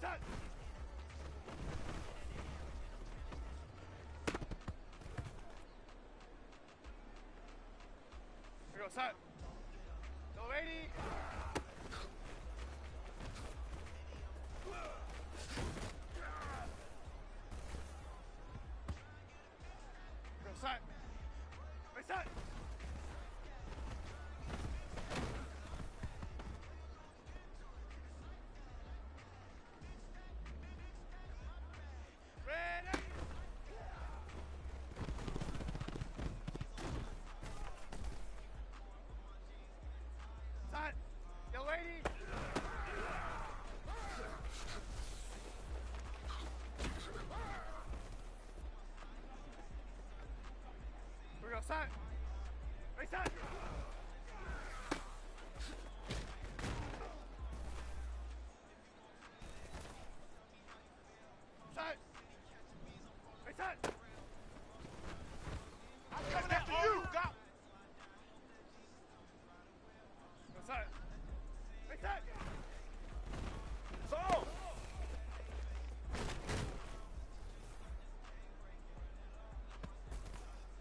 Reset! Here we go, set. Go 80. Here we go, set. Reset! Ready! Set! Yo, lady! Here we go, set! Reset! Set! Reset! I'm coming after you! Go! Go, set! Reset! So!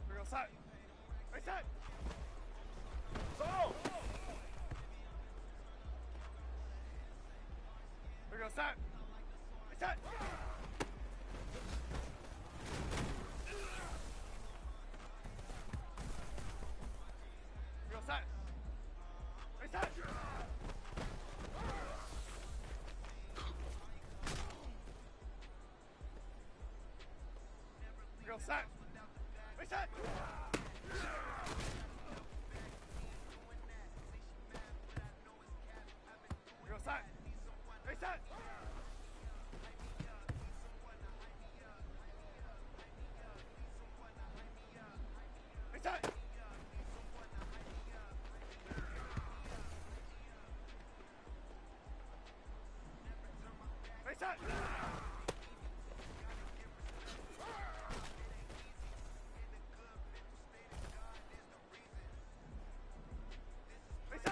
Here we go, set! Reset! So! Here we go, set! Reset! Here we go, set! Reset! Here we go, set! Reset! Here we go, set! Reset! Reset! Reset! Reset!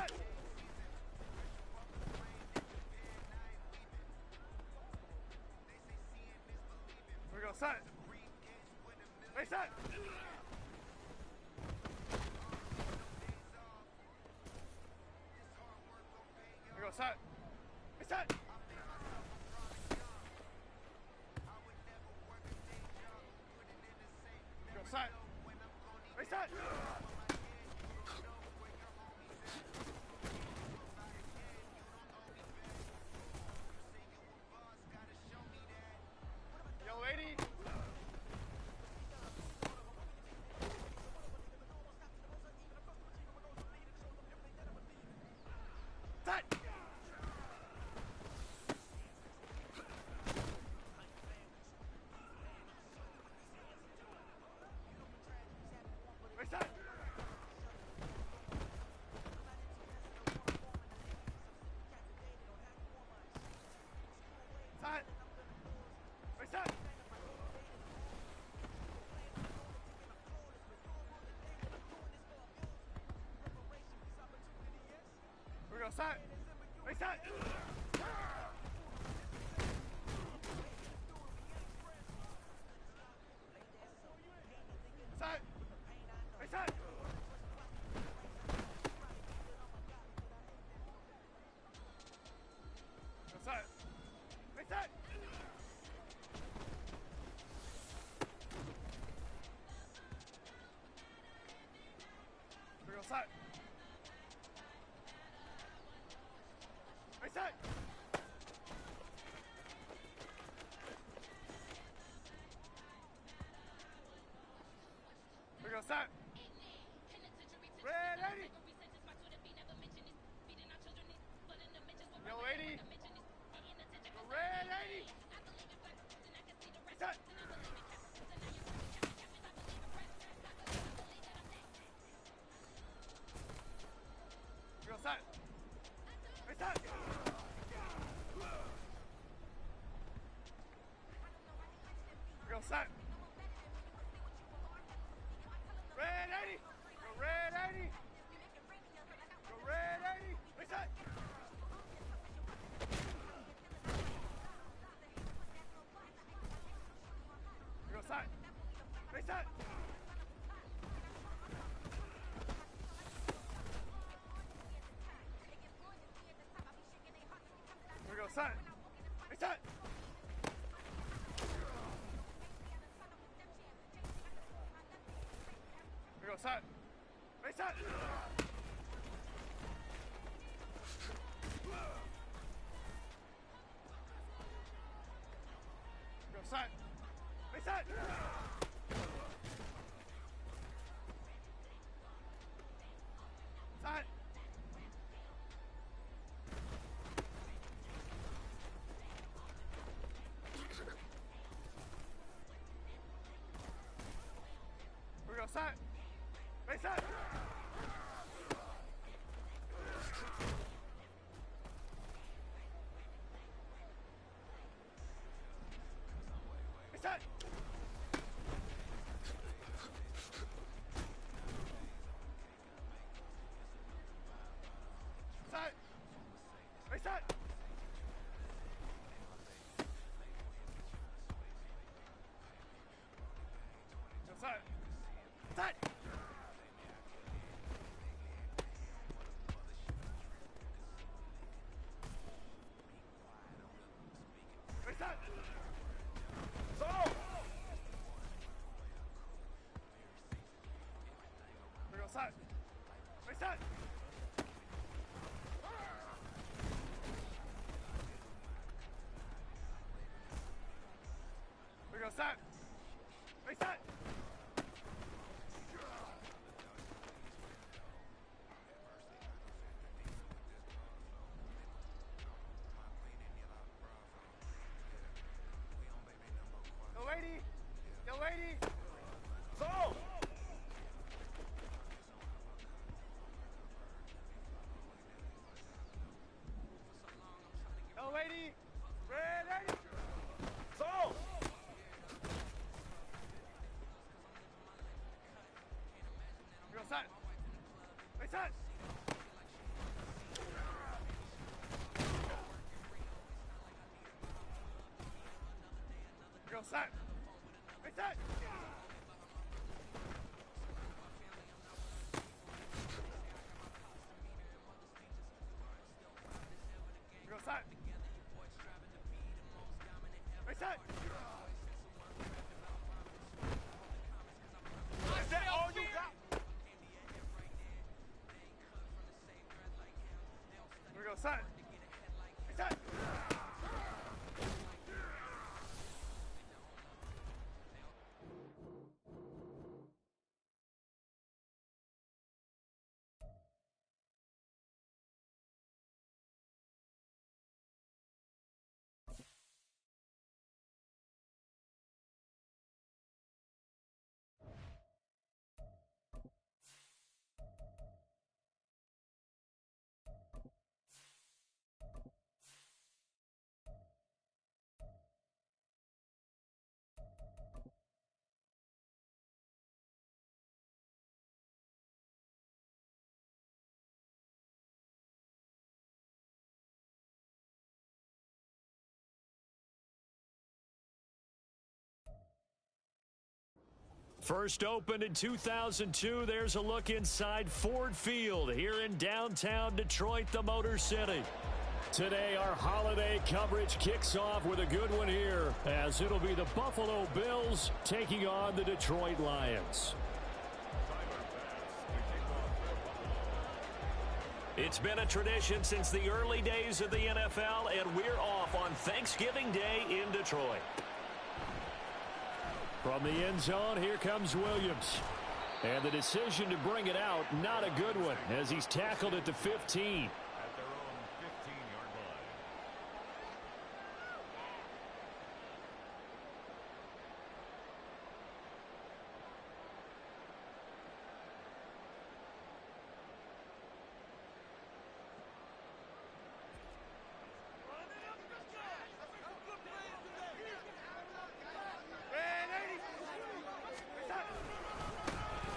Here we go, set! Reset! Here we go, set! Reset! Go, set! Reset! Yo, lady! Set! Reset! Set! Reset! Here we go, set! Reset! Set! Reset! Go, set! Reset! Here we go, set! Reset! Here we go, set! Ready! Yo, lady! Ready! Reset! Here we go, set! Reset! Here we go, set! Red 80! Go red 80! Go red 80! Reset! go set. Reset. Go set. Reset. Set. We go set. Reset. Reset. Set. Reset. Go set. Set. Reset. So. We go set. Reset. We go set. Reset. Yo, lady. Yo, lady. So. Yo, lady. Ready. So. We go set. Reset. We go set. Reset. We go set. Reset. Is that all you got? We go set. Reset. First opened in 2002, there's a look inside Ford Field here in downtown Detroit, the Motor City. Today, our holiday coverage kicks off with a good one here, as it'll be the Buffalo Bills taking on the Detroit Lions. It's been a tradition since the early days of the NFL, and we're off on Thanksgiving Day in Detroit. From the end zone, here comes Williams. And the decision to bring it out, not a good one, as he's tackled at the 15. At their own 15-yard line.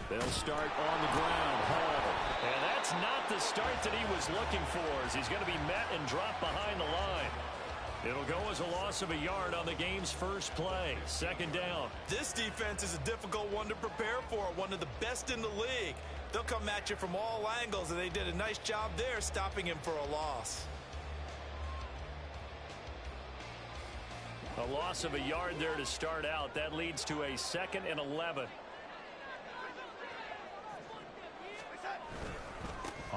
They'll start on the ground. Hall. And that's not the start that he was looking for, as he's going to be met and dropped behind the line. It'll go as a loss of a yard on the game's first play. Second down. This defense is a difficult one to prepare for, one of the best in the league. They'll come at you from all angles, and they did a nice job there stopping him for a loss. A loss of a yard there to start out. That leads to a 2nd and 11.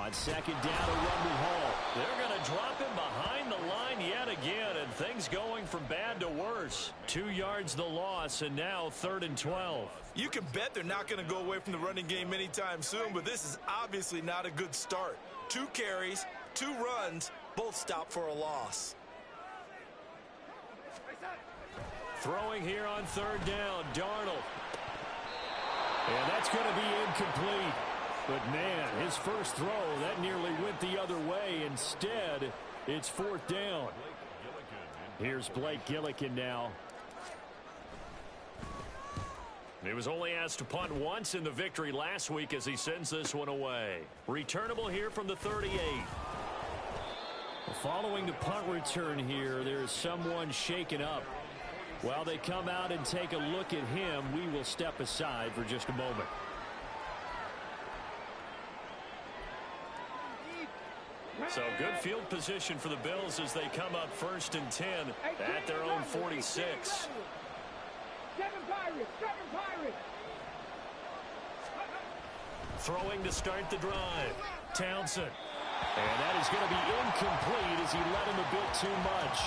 On second down, a run with Hall. They're going to drop him behind the line yet again, and things going from bad to worse. 2 yards the loss, and now 3rd and 12. You can bet they're not going to go away from the running game anytime soon, but this is obviously not a good start. 2 carries, 2 runs, both stopped for a loss. Throwing here on 3rd down, Darnold. And that's going to be incomplete. But, man, his first throw, that nearly went the other way. Instead, it's 4th down. Here's Blake Gillikin now. He was only asked to punt once in the victory last week as he sends this one away. Returnable here from the 38. Following the punt return here, there is someone shaken up. While they come out and take a look at him, we will step aside for just a moment. So good field position for the Bills as they come up 1st and 10 at their own 46. Throwing to start the drive. Townsend. And that is going to be incomplete as he let him a bit too much.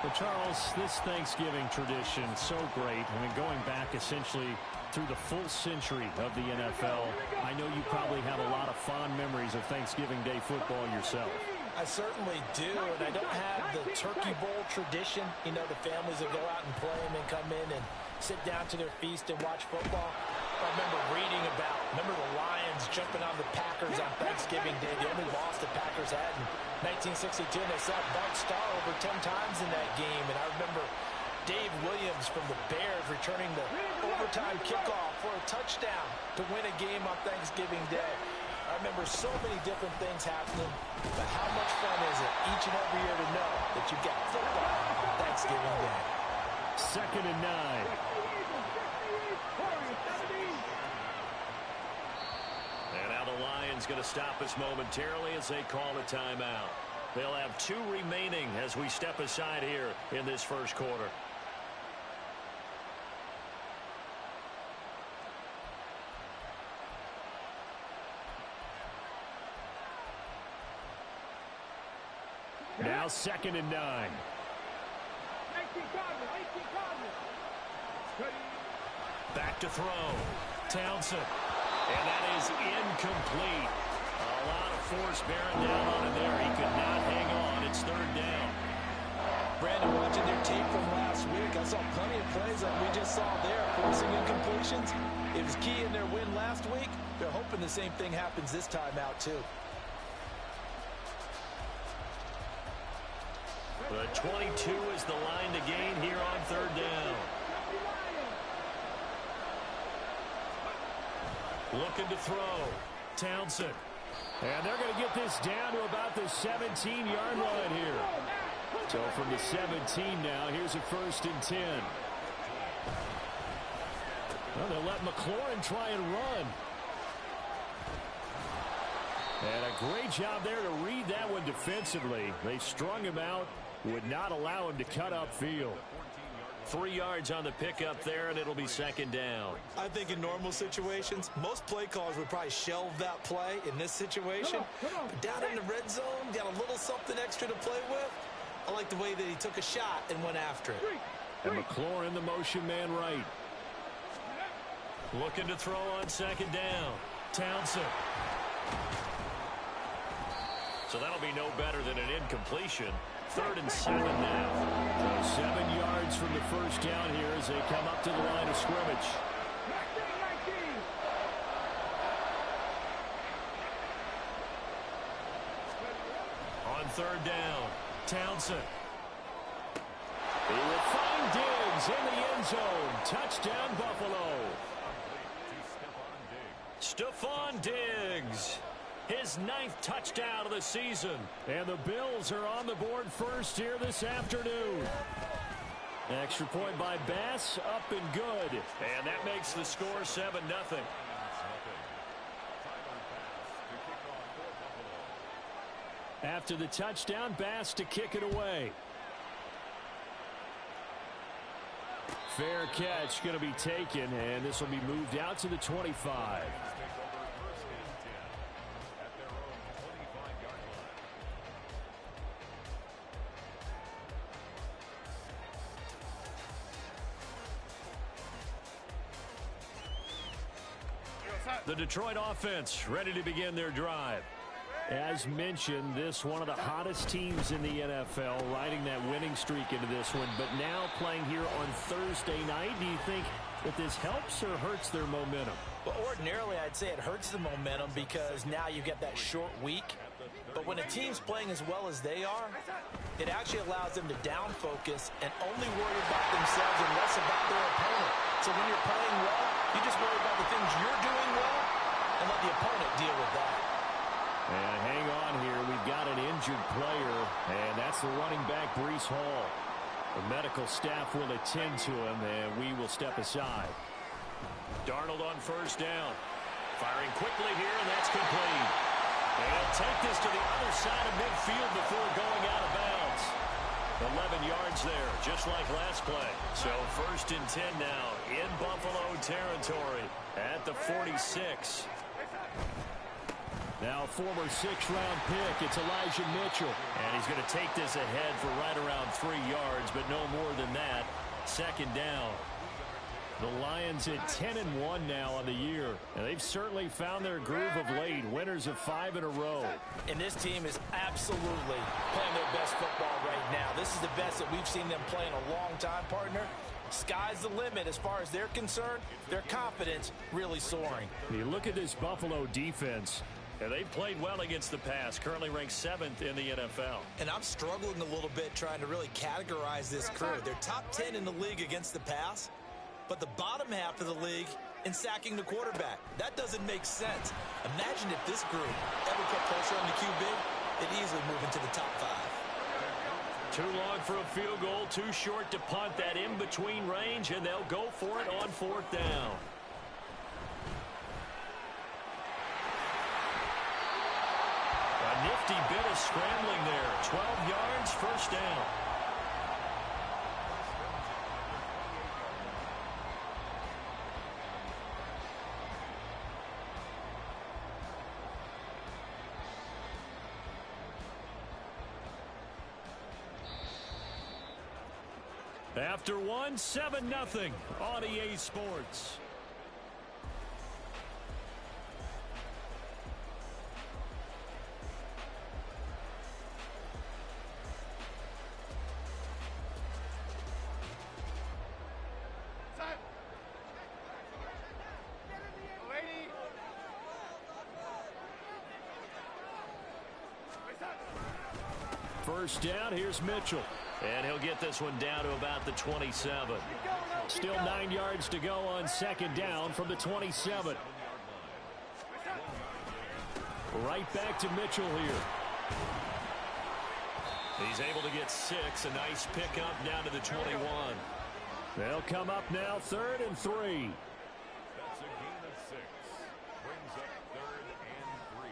But Charles, this Thanksgiving tradition, so great. I mean, going back essentially through the full century of the NFL. I know you probably have a lot of fond memories of Thanksgiving Day football yourself. I certainly do, and I don't have the Turkey Bowl tradition. You know, the families that go out and play and then come in and sit down to their feast and watch football. I remember reading about, the Lions jumping on the Packers on Thanksgiving Day. The only loss the Packers had in 1962, and they saw Bart Starr over 10 times in that game. And I remember Dave Williams from the Bears returning the overtime kickoff for a touchdown to win a game on Thanksgiving Day. I remember so many different things happening, but how much fun is it each and every year to know that you've got football on Thanksgiving Day? 2nd and 9. And now the Lions going to stop us momentarily as they call a timeout. They'll have 2 remaining as we step aside here in this first quarter. Now 2nd and 9. Back to throw. Townsend. And that is incomplete. A lot of force bearing down on him there. He could not hang on. It's 3rd down. Brandon, watching their tape from last week, I saw plenty of plays like we just saw there, forcing incompletions. It was key in their win last week. They're hoping the same thing happens this time out, too. The 22 is the line to gain here on 3rd down. Looking to throw. Townsend. And they're going to get this down to about the 17-yard line here. So from the 17 now, here's a 1st and 10. Well, they'll let McLaurin try and run. And a great job there to read that one defensively. They strung him out, would not allow him to cut upfield. 3 yards on the pickup there, and it'll be 2nd down. I think in normal situations, most play callers would probably shelve that play in this situation. But down in the red zone, got a little something extra to play with. I like the way that he took a shot and went after it. And McLaurin, the motion man right. Looking to throw on 2nd down. Townsend. So that'll be no better than an incompletion. 3rd and 7 now. So 7 yards from the first down here as they come up to the line of scrimmage. On 3rd down, Townsend. He will find Diggs in the end zone. Touchdown, Buffalo. Stephon Diggs. His 9th touchdown of the season. And the Bills are on the board first here this afternoon. Extra point by Bass, up and good. And that makes the score 7-0. After the touchdown, Bass to kick it away. Fair catch going to be taken, and this will be moved out to the 25. The Detroit offense ready to begin their drive. As mentioned, this one of the hottest teams in the NFL, riding that winning streak into this one, but now playing here on Thursday night. Do you think that this helps or hurts their momentum? Well, ordinarily, I'd say it hurts the momentum because now you get that short week. But when a team's playing as well as they are, it actually allows them to down focus and only worry about themselves and less about their opponent. So when you're playing well, you just worry about the things you're doing well and let the opponent deal with that. And hang on here. We've got an injured player, and that's the running back, Breece Hall. The medical staff will attend to him, and we will step aside. Darnold on first down. Firing quickly here, and that's complete. And he'll take this to the other side of midfield before going out of bounds. 11 yards there, just like last play. So 1st and 10 now in Buffalo territory at the 46. Now former 6th-round pick, it's Elijah Mitchell. And he's going to take this ahead for right around 3 yards, but no more than that. 2nd down. The Lions at 10-1 now on the year. And they've certainly found their groove of late. Winners of 5 in a row. And this team is absolutely playing their best football right now. This is the best that we've seen them play in a long time, partner. Sky's the limit as far as they're concerned. Their confidence really soaring. You look at this Buffalo defense. And they've played well against the pass, currently ranked 7th in the NFL. And I'm struggling a little bit trying to really categorize this crew. They're top 10 in the league against the pass, but the bottom half of the league in sacking the quarterback. That doesn't make sense. Imagine if this group ever put pressure on the QB, they'd easily move into the top 5. Too long for a field goal, too short to punt. That in-between range, and they'll go for it on 4th down. A nifty bit of scrambling there. 12 yards, 1st down. After one, 7-0 on EA Sports. First down, here's Mitchell. And he'll get this one down to about the 27. Still 9 yards to go on 2nd down from the 27. Right back to Mitchell here. He's able to get 6. A nice pickup down to the 21. They'll come up now 3rd and 3. That's a gain of 6. Brings up 3rd and 3.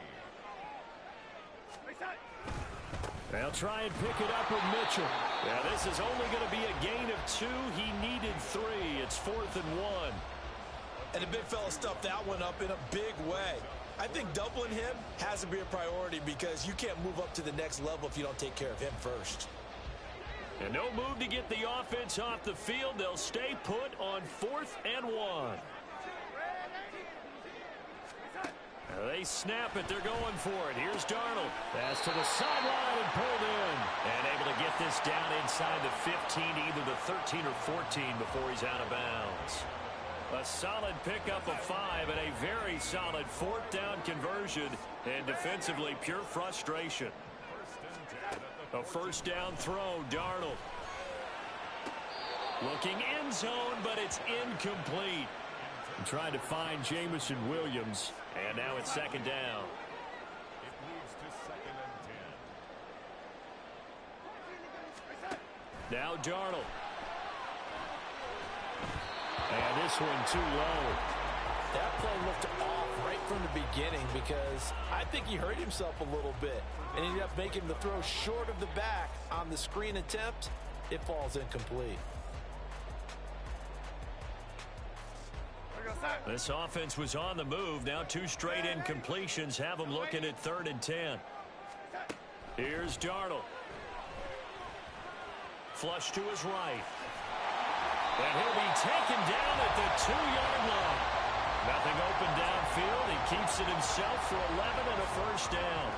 They'll try and pick it up with Mitchell. Now this is only going to be a gain of 2. He needed 3. It's 4th and 1. And the big fella stuffed that one up in a big way. I think doubling him has to be a priority because you can't move up to the next level if you don't take care of him first. And no move to get the offense off the field. They'll stay put on 4th and 1. They snap it. They're going for it. Here's Darnold. Pass to the sideline and pulled in. And able to get this down inside the 15, either the 13 or 14 before he's out of bounds. A solid pickup of 5 and a very solid 4th down conversion. And defensively, pure frustration. A 1st down throw, Darnold. Looking end zone, but it's incomplete. And trying to find Jamison Williams. And now it's 2nd down. It moves to 2nd and 10. Now Darnold. And this one too low. That play looked off right from the beginning because I think he hurt himself a little bit. And ended up making the throw short of the back on the screen attempt. It falls incomplete. This offense was on the move. Now 2 straight incompletions have them looking at 3rd and 10. Here's Darnold. Flush to his right. And he'll be taken down at the 2-yard line. Nothing open downfield. He keeps it himself for 11 and a first down.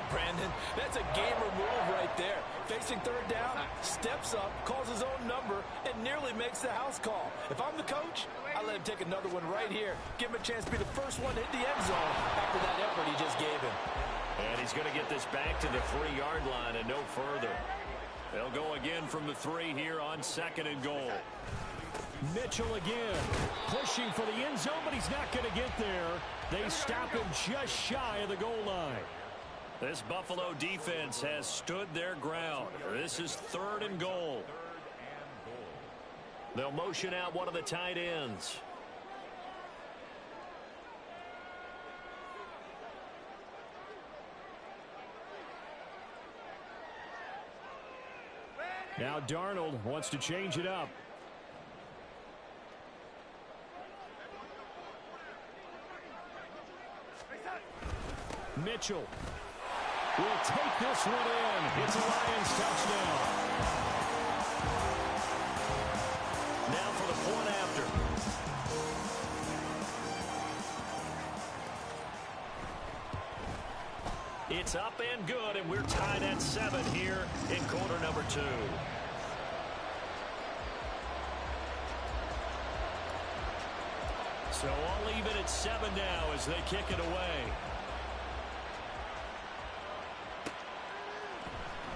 Brandon, that's a gamer move right there. Facing third down, steps up, calls his own number, and nearly makes the house call. If I'm the coach, I let him take another one right here. Give him a chance to be the first one to hit the end zone after that effort he just gave him. And he's going to get this back to the 3-yard line and no further. They'll go again from the 3 here on 2nd and goal. Mitchell again, pushing for the end zone, but he's not going to get there. They stop him just shy of the goal line. This Buffalo defense has stood their ground. This is 3rd and goal. They'll motion out one of the tight ends. Now Darnold wants to change it up. Mitchell will take this one in. It's a Lions touchdown. Now for the point after. It's up and good, and we're tied at 7 here in quarter number 2. So all even at 7 now as they kick it away.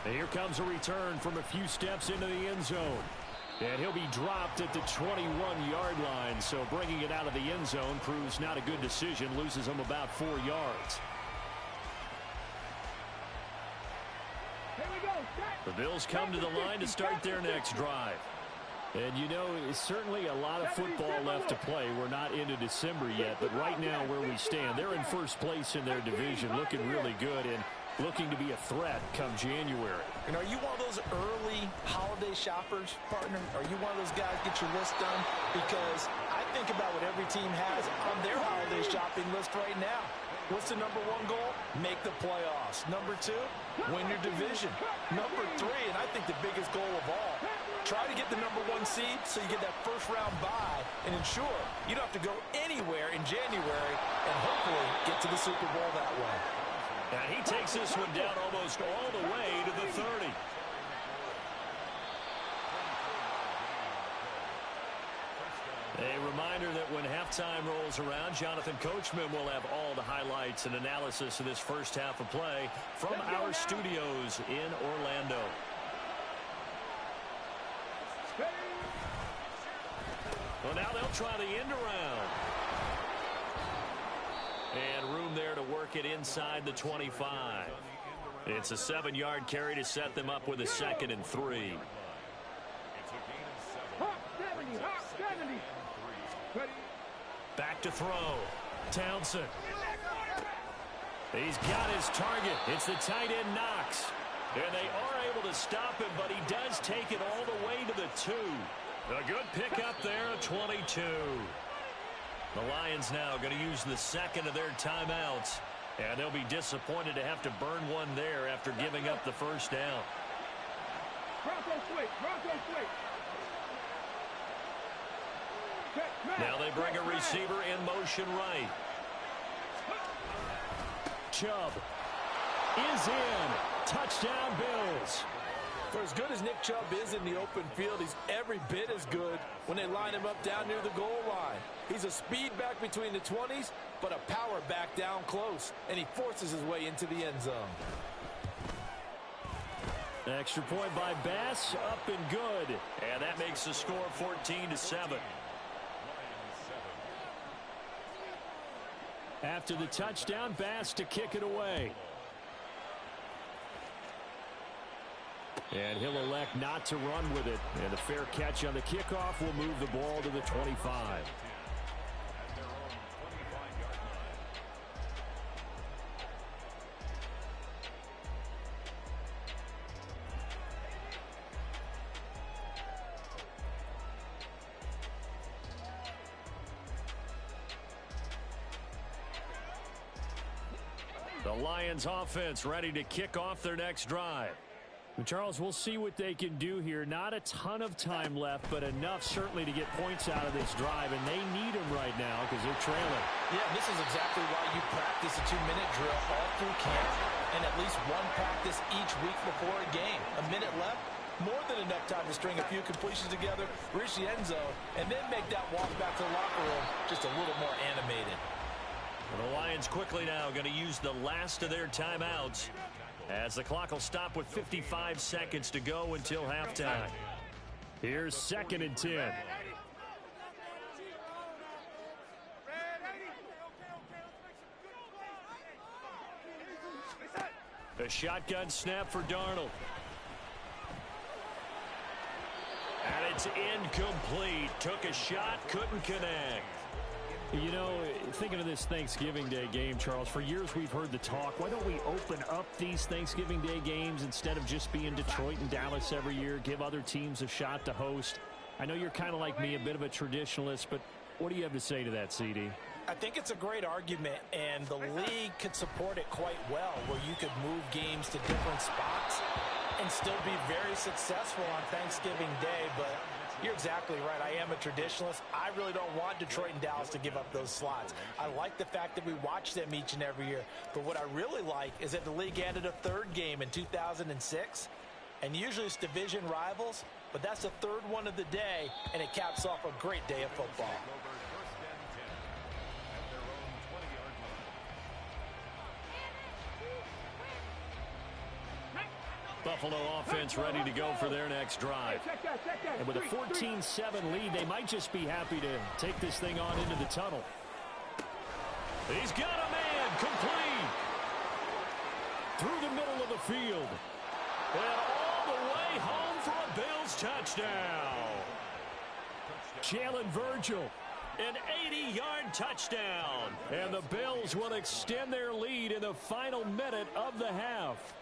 And here comes a return from a few steps into the end zone. And he'll be dropped at the 21-yard line. So bringing it out of the end zone proves not a good decision. Loses him about 4 yards. The Bills come to the line to start their next drive. And, you know, it's certainly a lot of football left to play. We're not into December yet, but right now where we stand, they're in first place in their division, looking really good and looking to be a threat come January. And are you one of those early holiday shoppers, partner? Are you one of those guys get your list done? Because I think about what every team has on their holiday shopping list right now. What's the number 1 goal? Make the playoffs. Number 2, win your division. Number 3, and I think the biggest goal of all, try to get the number 1 seed so you get that first-round bye and ensure you don't have to go anywhere in January and hopefully get to the Super Bowl that way. Now he takes this one down almost all the way to the 30. A reminder that when halftime rolls around, Jonathan Coachman will have all the highlights and analysis of this first half of play from our studios in Orlando. Well, now they'll try the end around. And room there to work it inside the 25. It's a 7-yard carry to set them up with a 2nd and 3. Back to throw. Townsend. He's got his target. It's the tight end Knox. And they are able to stop him, but he does take it all the way to the 2. A good pickup there at 22. The Lions now going to use the 2nd of their timeouts. And they'll be disappointed to have to burn one there after giving up the first down. Now they bring a receiver in motion right. Chubb is in. Touchdown, Bills. For as good as Nick Chubb is in the open field, he's every bit as good when they line him up down near the goal line. He's a speed back between the 20s, but a power back down close, and he forces his way into the end zone. Extra point by Bass, up and good. And that makes the score 14-7. After the touchdown, Bass to kick it away. And he'll elect not to run with it. And a fair catch on the kickoff will move the ball to the 25. The Lions offense ready to kick off their next drive. Charles, we'll see what they can do here. Not a ton of time left, but enough certainly to get points out of this drive, and they need them right now because they're trailing. Yeah, this is exactly why you practice a 2-minute drill all through camp and at least one practice each week before a game. A minute left, more than enough time to string a few completions together, reach the end zone, and then make that walk back to the locker room just a little more animated. Well, the Lions quickly now going to use the last of their timeouts as the clock will stop with 55 seconds to go until halftime. Here's 2nd and 10. A shotgun snap for Darnold. And it's incomplete. Took a shot, couldn't connect. You know, thinking of this Thanksgiving Day game, Charles, for years we've heard the talk, why don't we open up these Thanksgiving Day games instead of just being Detroit and Dallas every year, give other teams a shot to host? I know you're kind of like me, a bit of a traditionalist, but what do you have to say to that, CD? I think it's a great argument, and the league could support it quite well, where you could move games to different spots and still be very successful on Thanksgiving Day, but you're exactly right. I am a traditionalist. I really don't want Detroit and Dallas to give up those slots. I like the fact that we watch them each and every year. But what I really like is that the league added a 3rd game in 2006. And usually it's division rivals, but that's the 3rd one of the day, and it caps off a great day of football. Buffalo offense ready to go for their next drive. And with a 14-7 lead, they might just be happy to take this thing on into the tunnel. He's got a man, complete. Through the middle of the field. And all the way home for a Bills touchdown. Jalen Virgil. An 80-yard touchdown. And the Bills will extend their lead in the final minute of the half.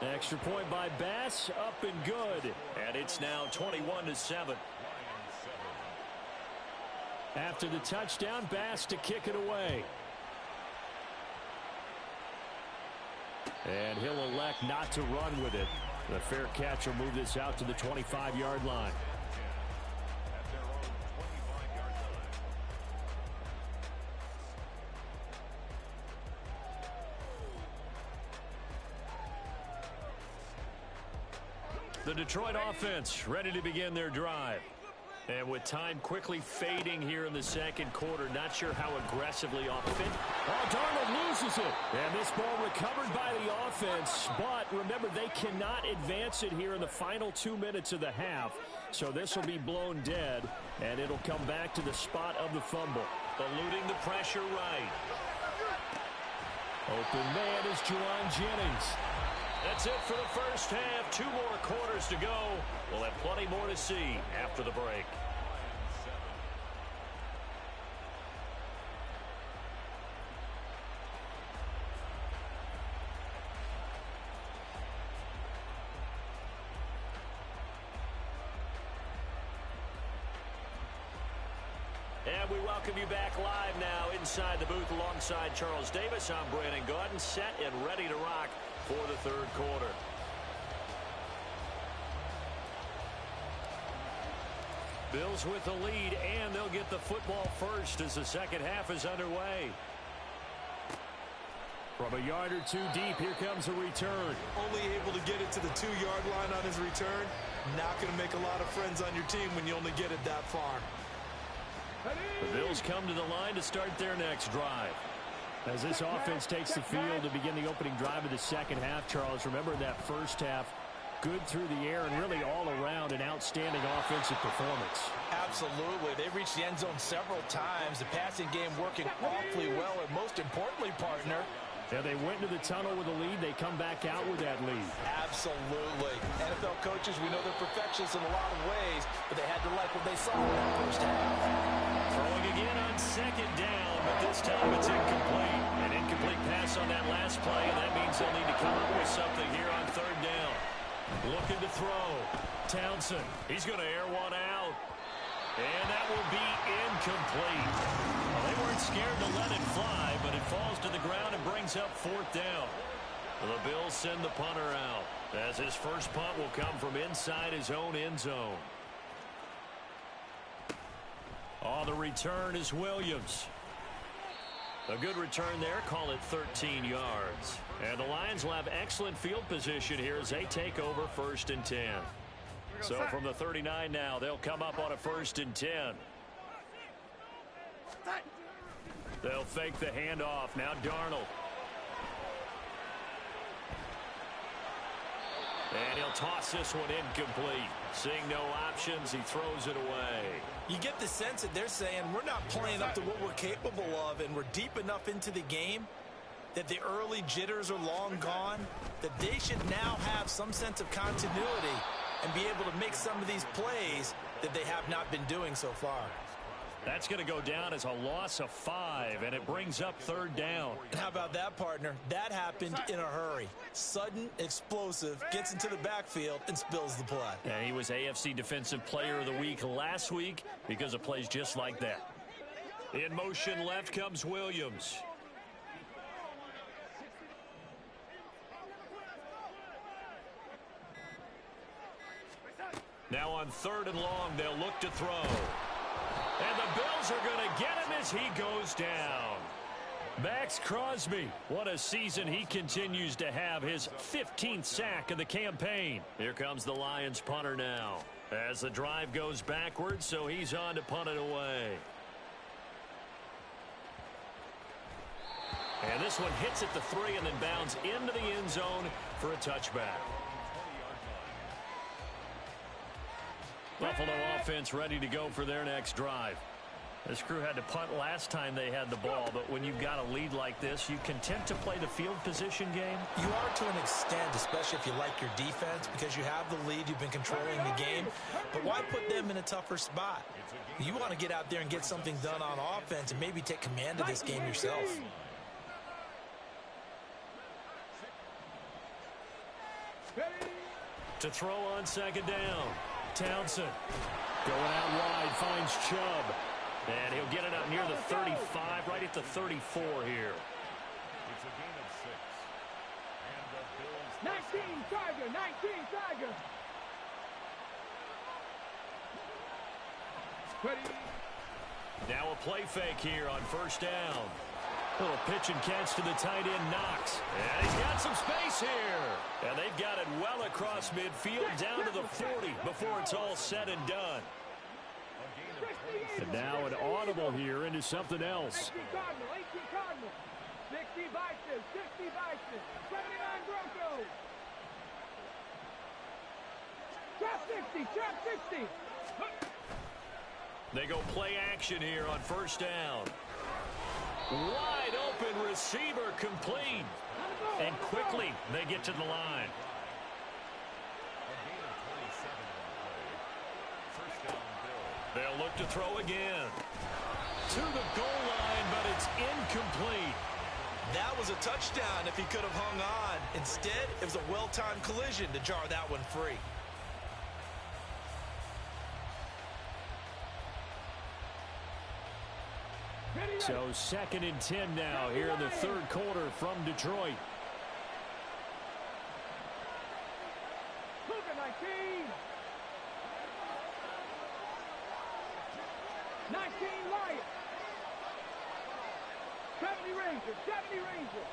Extra point by Bass, up and good. And it's now 21-7. After the touchdown, Bass to kick it away. And he'll elect not to run with it. The fair catch will move this out to the 25-yard line. The Detroit offense ready to begin their drive. And with time quickly fading here in the second quarter, not sure how aggressively offensive. Oh, Darnold loses it. And this ball recovered by the offense. But remember, they cannot advance it here in the final 2 minutes of the half. So this will be blown dead, and it'll come back to the spot of the fumble. Eluding the pressure right. Open man is Juwan Jennings. That's it for the first half. 2 more quarters to go. We'll have plenty more to see after the break. And we welcome you back live now inside the booth alongside Charles Davis. I'm Brandon Gaudin, set and ready to rock for the third quarter. Bills with the lead, and they'll get the football first as the second half is underway. From a yard or two deep, here comes a return. Only able to get it to the 2-yard line on his return. Not going to make a lot of friends on your team when you only get it that far. The Bills come to the line to start their next drive. As this offense takes the field to begin the opening drive of the second half, Charles, remember that first half, good through the air and really all around an outstanding offensive performance. Absolutely. They reached the end zone several times. The passing game working awfully well, and most importantly, partner, yeah, they went into the tunnel with a lead. They come back out with that lead. Absolutely. NFL coaches, we know they're perfectionists in a lot of ways, but they had to like what they saw in that first half. Throwing again on second down, but this time it's incomplete. An incomplete pass on that last play, and that means they'll need to come up with something here on third down. Looking to throw. Townsend, he's going to air one out. And that will be incomplete. Well, they weren't scared to let it fly, but it falls to the ground and brings up fourth down. The Bills send the punter out, as his first punt will come from inside his own end zone. On the return is Williams. A good return there, call it 13 yards. And the Lions will have excellent field position here as they take over 1st and 10. So from the 39 now, they'll come up on a 1st and 10. They'll fake the handoff. Now Darnold. And he'll toss this one incomplete. Seeing no options, he throws it away. You get the sense that they're saying we're not playing up to what we're capable of, and we're deep enough into the game that the early jitters are long gone, that they should now have some sense of continuity and be able to make some of these plays that they have not been doing so far. That's going to go down as a loss of 5, and it brings up 3rd down. And how about that, partner? That happened in a hurry. Sudden, explosive, gets into the backfield, and spills the play. And he was AFC Defensive Player of the Week last week because of plays just like that. In motion left comes Williams. Now on 3rd and long, they'll look to throw. And the Bills are going to get him as he goes down. Max Crosby, what a season he continues to have, his 15th sack of the campaign. Here comes the Lions punter now as the drive goes backwards, so he's on to punt it away. And this one hits at the 3 and then bounds into the end zone for a touchback. Buffalo offense ready to go for their next drive. This crew had to punt last time they had the ball, but when you've got a lead like this, you content to play the field position game? You are to an extent, especially if you like your defense, because you have the lead, you've been controlling the game. But why put them in a tougher spot? You want to get out there and get something done on offense and maybe take command of this game yourself. To throw on 2nd down. Townsend going out wide, finds Chubb. And he'll get it up near the 35, right at the 34 here. It's a gain of 6. And the Bills 19 Tiger, 19 Tiger. Ready. Now a play fake here on 1st down. Little pitch and catch to the tight end, Knox. And he's got some space here. And they've got it well across midfield down to the 40 before it's all said and done. And now an audible here into something else. 18 Cardinal, 18 Cardinal. 60 Vikings, 60 Vikings. 79 Broncos. Trap 60, trap 60. They go play action here on 1st down. Wide open receiver complete. And quickly they get to the line. They'll look to throw again. To the goal line, but it's incomplete. That was a touchdown if he could have hung on. Instead, it was a well-timed collision to jar that one free. So 2nd and 10 now here in the 3rd quarter from Detroit. Luka 19. 19 Lions. 70 Rangers, 70 Rangers.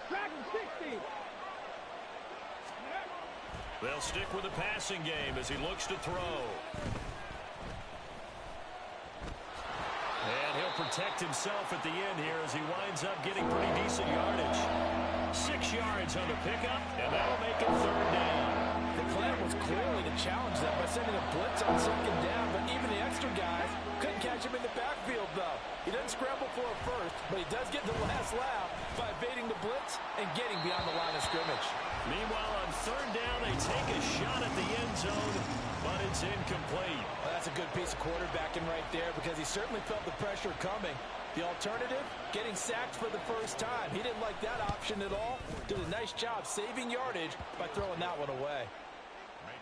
Dragon 60. They'll stick with the passing game as he looks to throw. And he'll protect himself at the end here as he winds up getting pretty decent yardage. 6 yards on the pickup, and that'll make it 3rd down. The plan was clearly to challenge them by sending a blitz on 2nd down, but even the extra guys couldn't catch him in the backfield, though. He doesn't scramble for a first, but he does get the last laugh by evading the blitz and getting beyond the line of scrimmage. Meanwhile, on 3rd down, they take a shot at the end zone, but it's incomplete. Well, that's a good piece of quarterbacking right there because he certainly felt the pressure coming. The alternative, getting sacked for the first time. He didn't like that option at all. Did a nice job saving yardage by throwing that one away.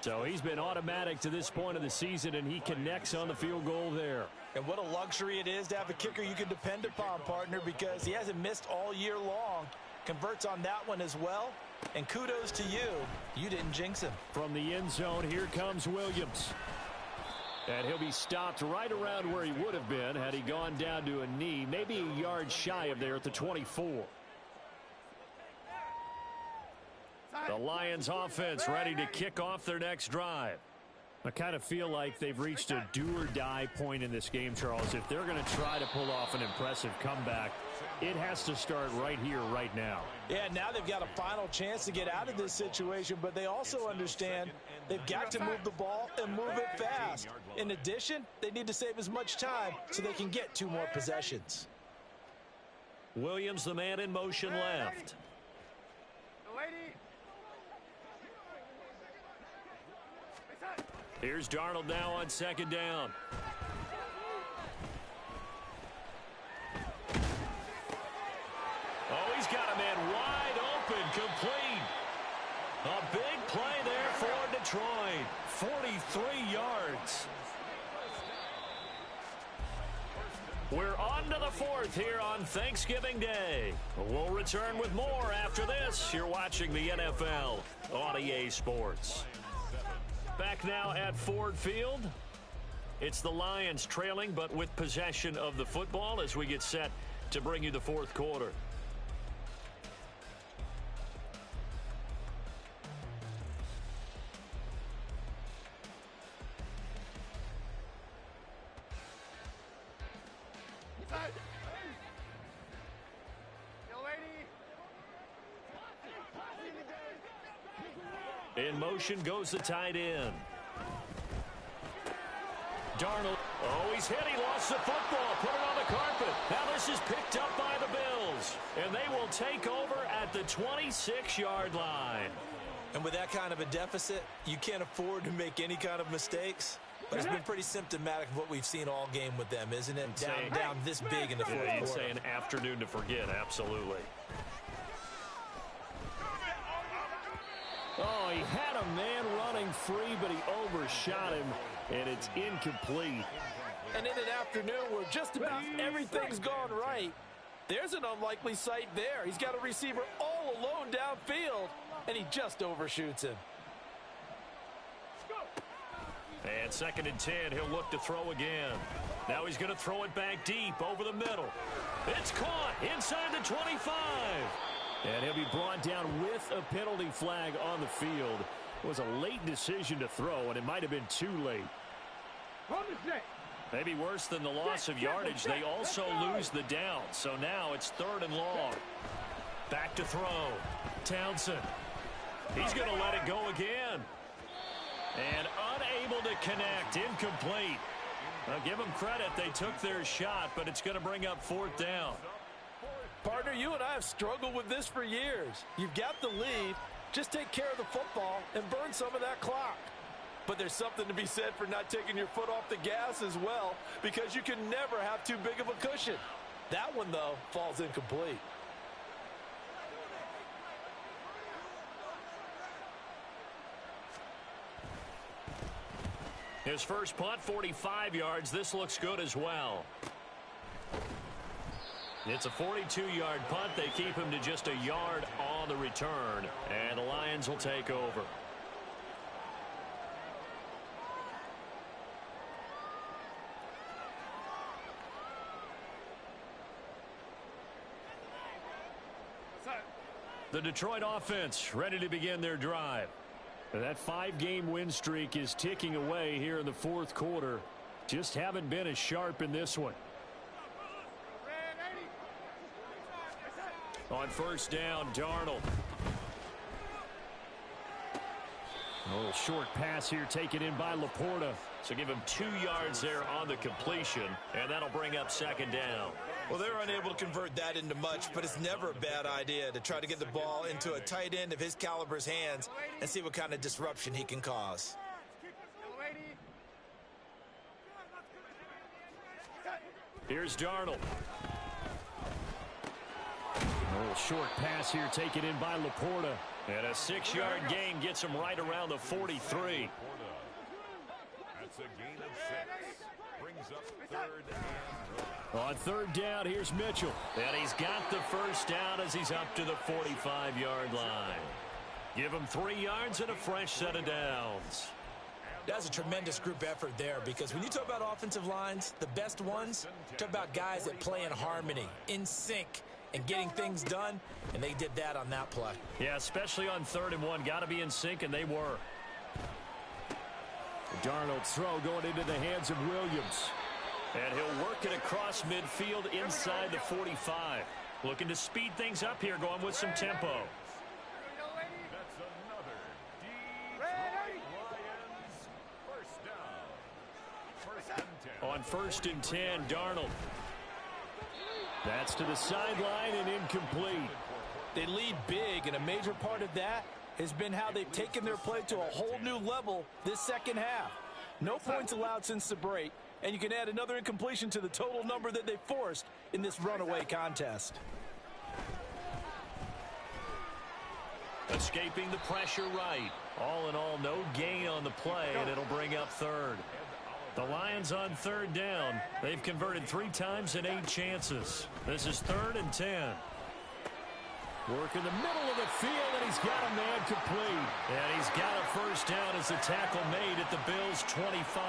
So he's been automatic to this point of the season, and he connects on the field goal there. And what a luxury it is to have a kicker you can depend upon, partner, because he hasn't missed all year long. converts on that one as well. And kudos to you. You didn't jinx him. From the end zone, here comes Williams. And he'll be stopped right around where he would have been had he gone down to a knee, maybe a yard shy of there at the 24. The Lions offense ready to kick off their next drive. I kind of feel like they've reached a do-or-die point in this game, Charles. If they're going to try to pull off an impressive comeback, it has to start right here, right now. Yeah, now they've got a final chance to get out of this situation, but they also understand they've got to move the ball and move it fast. In addition, they need to save as much time so they can get 2 more possessions. Williams, the man in motion left. Here's Darnold now on second down. Oh, he's got a man wide open, complete. A big play there for Detroit. 43 yards. We're on to the 4th here on Thanksgiving Day. We'll return with more after this. You're watching the NFL on EA Sports. Back now at Ford Field. It's the Lions trailing, but with possession of the football as we get set to bring you the 4th quarter. In motion goes the tight end. Darnold. Oh, he's hit. He lost the football. Put it on the carpet. Now this is picked up by the Bills. And they will take over at the 26-yard line. And with that kind of a deficit, you can't afford to make any kind of mistakes. But it's been pretty symptomatic of what we've seen all game with them, isn't it? Down this big in the 4th quarter. You'd say an afternoon to forget, absolutely. Oh, he had a man running free, but he overshot him, and it's incomplete. And in an afternoon where just about everything's gone right, there's an unlikely sight there. He's got a receiver all alone downfield, and he just overshoots him. And 2nd and 10, he'll look to throw again. Now he's going to throw it back deep over the middle. It's caught inside the 25. And he'll be brought down with a penalty flag on the field. It was a late decision to throw, and it might have been too late. Maybe worse than the loss of yardage, they also lose the down. So now it's 3rd and long. Back to throw. Townsend. He's going to let it go again. And unable to connect. Incomplete. Now give them credit. They took their shot, but it's going to bring up 4th down. Partner, you and I have struggled with this for years. You've got the lead. Just take care of the football and burn some of that clock. But there's something to be said for not taking your foot off the gas as well, because you can never have too big of a cushion. That one, though, falls incomplete. His first punt, 45 yards. This looks good as well. It's a 42-yard punt. They keep him to just a yard on the return. And the Lions will take over. The Detroit offense ready to begin their drive. That 5-game win streak is ticking away here in the 4th quarter. Just haven't been as sharp in this one. On 1st down, Darnold. A little short pass here taken in by Laporta. So give him 2 yards there on the completion, and that'll bring up 2nd down. Well, they're unable to convert that into much, but it's never a bad idea to try to get the ball into a tight end of his caliber's hands and see what kind of disruption he can cause. Here's Darnold. A little short pass here taken in by Laporta. And a 6-yard gain gets him right around the 43. That's a gain of 6. Brings up On third down, here's Mitchell. And he's got the first down as he's up to the 45-yard line. Give him 3 yards and a fresh set of downs. That's a tremendous group effort there, because when you talk about offensive lines, the best ones, talk about guys that play in harmony, in sync, and getting things done, and they did that on that play. Yeah, especially on 3rd and 1. Got to be in sync, and they were. Darnold's throw going into the hands of Williams. And he'll work it across midfield inside the 45. Looking to speed things up here, going with some tempo. That's another Detroit Lions first down. First and 10. On 1st and 10, Darnold. That's to the sideline and incomplete. They lead big, and a major part of that has been how they've taken their play to a whole new level this second half. No points allowed since the break, and you can add another incompletion to the total number that they forced in this runaway contest. Escaping the pressure right. All in all, no gain on the play, and it'll bring up 3rd. The Lions on 3rd down. They've converted 3 times in 8 chances. This is 3rd and 10. Work in the middle of the field, and he's got a man complete. And he's got a first down as the tackle made at the Bills' 25.